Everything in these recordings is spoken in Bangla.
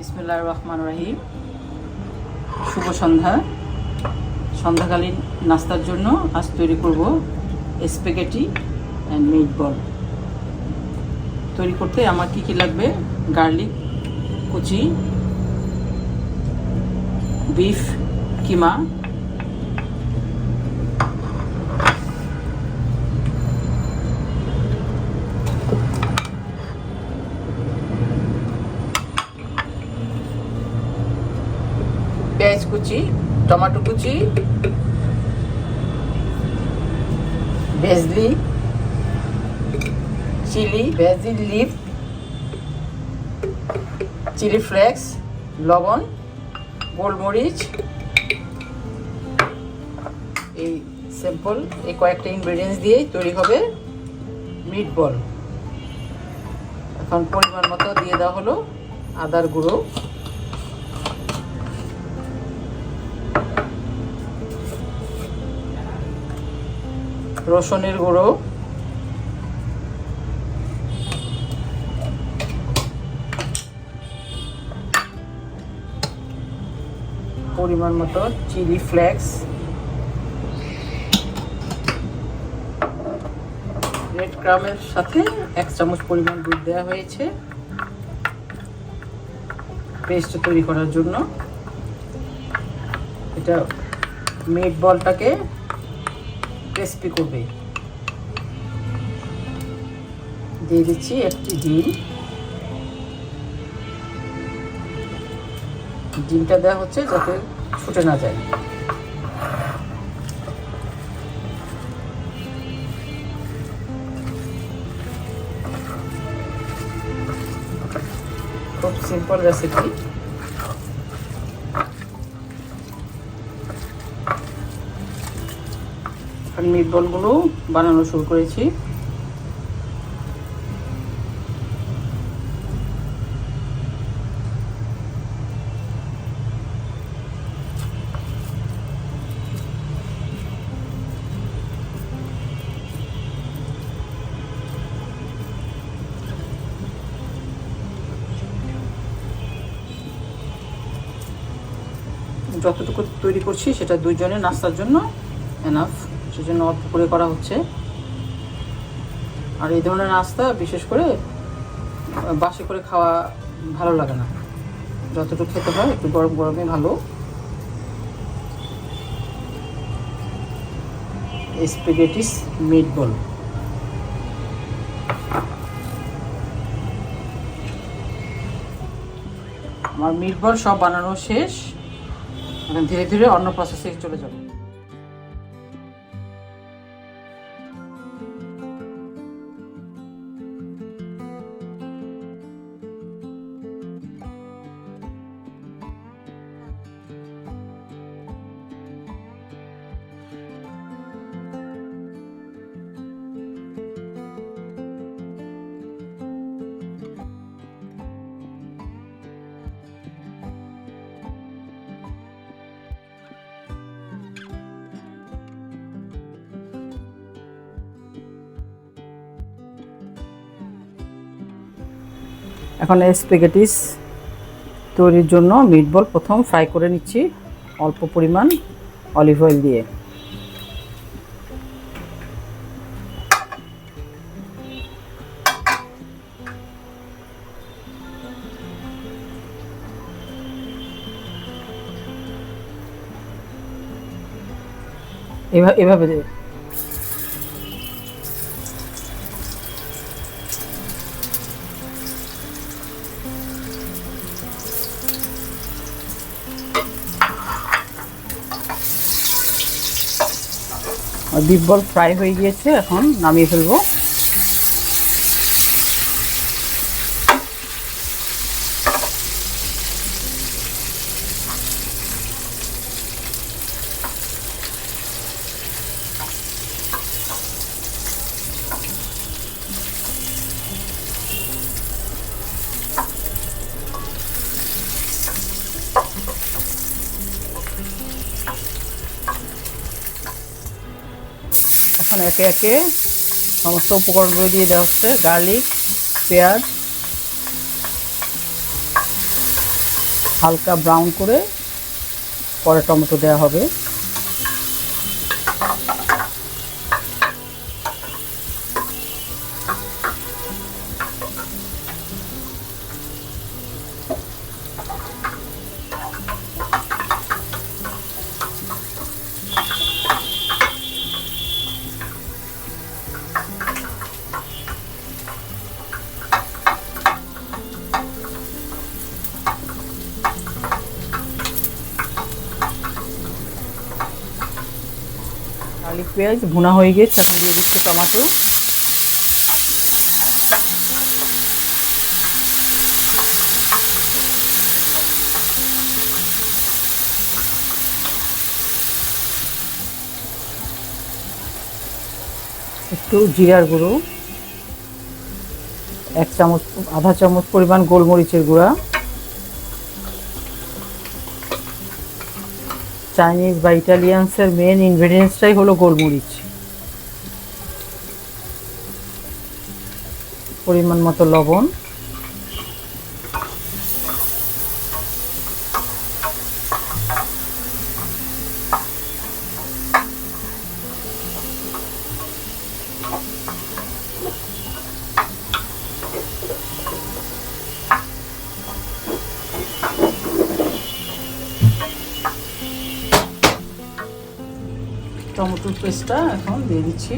বিসমিল্লাহির রহমানির রহিম। শুভ সন্ধ্যা। সন্ধ্যাকালীন নাস্তার জন্য আজ তৈরি করব স্প্যাগেটি অ্যান্ড মিটবল। তৈরি করতে আমার কি কি লাগবে: গার্লিক কুচি, বিফ কিমা, পেঁয়াজ কুচি, টমেটো কুচি, বেসলি, chilli, basil leaf, chilli flakes, লবণ, গোলমরিচ। এই সিম্পল এই কয়েকটা ইনগ্রেডিয়েন্টস দিয়েই তৈরি হবে মিটবল। এখন পরিমাণ মতো দিয়ে দেওয়া হলো আদার গুঁড়ো, রসুনের গুঁড়ো, পরিমাণ মতো চিলি ফ্লেক্স, রেড ক্রামের সাথে 1 চামচ পরিমাণ দুধ দেওয়া হয়েছে পেস্ট তৈরি করার জন্য। এটা মিটবলটাকে ক্রিস্পি করবে। দিয়ে দিচ্ছি একটি ডিম। ডিমটা দেওয়া হচ্ছে যাতে ছুটে না যায়। খুব সিম্পল রেসিপি। মিটবলগুলো বানানো শুরু করেছি। যতটুকু তৈরি করছি সেটা 2 জনের নাস্তার জন্য এনাফ, সেজন্য অল্প করে করা হচ্ছে। আর এই ধরনের নাস্তা বিশেষ করে বাসি করে খাওয়া ভালো লাগে না, যতটুকু খেতে হয় একটু গরম গরমে ভালো। স্প্যাগেটিস মিটবল। আমার মিটবল সব বানানো শেষ। এখন ধীরে ধীরে অন্য প্রসেসে চলে যাব। এখন স্প্যাগেটিস তৈরির জন্য মিটবল প্রথম ফ্রাই করে নিচ্ছি অল্প পরিমাণ অলিভ অয়েল দিয়ে। এভাবে বিফ বল ফ্রাই হয়ে গিয়েছে, এখন নামিয়ে ফেলবো। এখন একে একে সমস্ত উপকরণগুলো দিয়ে দেওয়া হচ্ছে: গার্লিক, পেঁয়াজ, হালকা ব্রাউন করে পরে টমেটো দেওয়া হবে। গার্লিক পেঁয়াজ ভুনা হয়ে গিয়েছে, এখন দিয়ে দিচ্ছি টমেটো। একটু জিরার গুঁড়ো, 1 চামচ আধা চামচ পরিমাণ গোলমরিচের গুঁড়া, চাইনিজ বা ইটালিয়ানসের মেন ইনগ্রেডিয়েন্টসটাই হলো গোলমরিচ, পরিমাণ মতো লবণ, টমেটোর পেস্টটা এখন দিয়ে দিচ্ছি।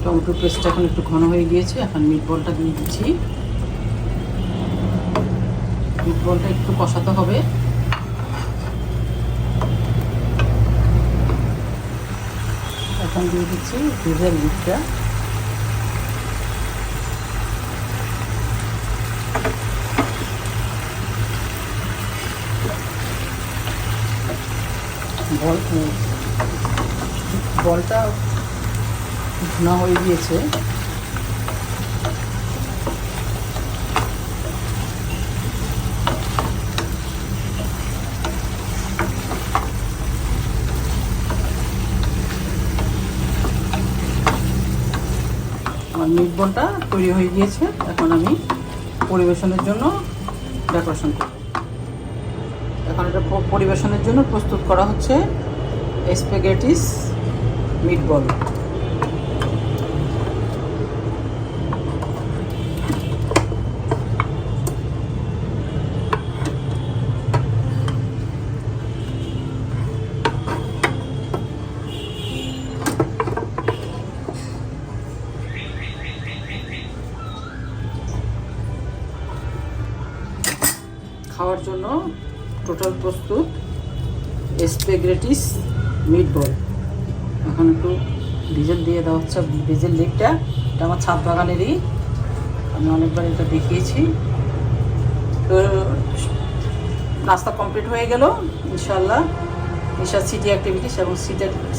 টমেটোর পেস্টটা এখন একটু ঘন হয়ে গিয়েছে, এখন মিটবলটা দিয়ে দিচ্ছি। মিটবলটা একটু কষাতে হবে। এখন দিয়ে দিচ্ছি ভেজের লিটটা। বলটা ভুনা হয়ে গিয়েছে। আমার মিট বলটা তৈরি হয়ে গিয়েছে, এখন আমি পরিবেশনের জন্য ডেকোরেশন করব। এখন এটা পরিবেশনের জন্য প্রস্তুত করা হচ্ছে স্প্যাগেটিস মিটবল। খাওয়ার জন্য টোটাল প্রস্তুত স্প্যাগেটিস মিটবল। এখন একটু ডিজেল দিয়ে দেওয়া হচ্ছে। ডিজেল লিকটা এটা আমার ছাদ বাগানেরই, আমি অনেকবার এটা দেখিয়েছি। তো নাস্তা কমপ্লিট হয়ে গেল ইনশাল্লাহ। নিশা সিটি অ্যাক্টিভিটিস এবং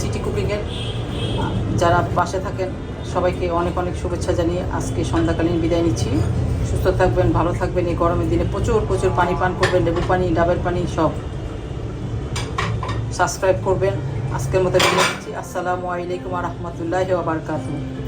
সিটি কুকিংয়ের যারা পাশে থাকেন সবাইকে অনেক অনেক শুভেচ্ছা জানিয়ে আজকে সন্ধ্যাকালীন বিদায় নিচ্ছি। সুস্থ থাকবেন, ভালো থাকবেন। এই গরমের দিনে প্রচুর প্রচুর পানি পান করবেন, লেবু পানি, ডাবের পানি সব। সাবস্ক্রাইব করবেন। আজকের মতো বিদায় নিচ্ছি। আসসালামু আলাইকুম ওয়া রাহমাতুল্লাহি ওয়া বারাকাতুহু।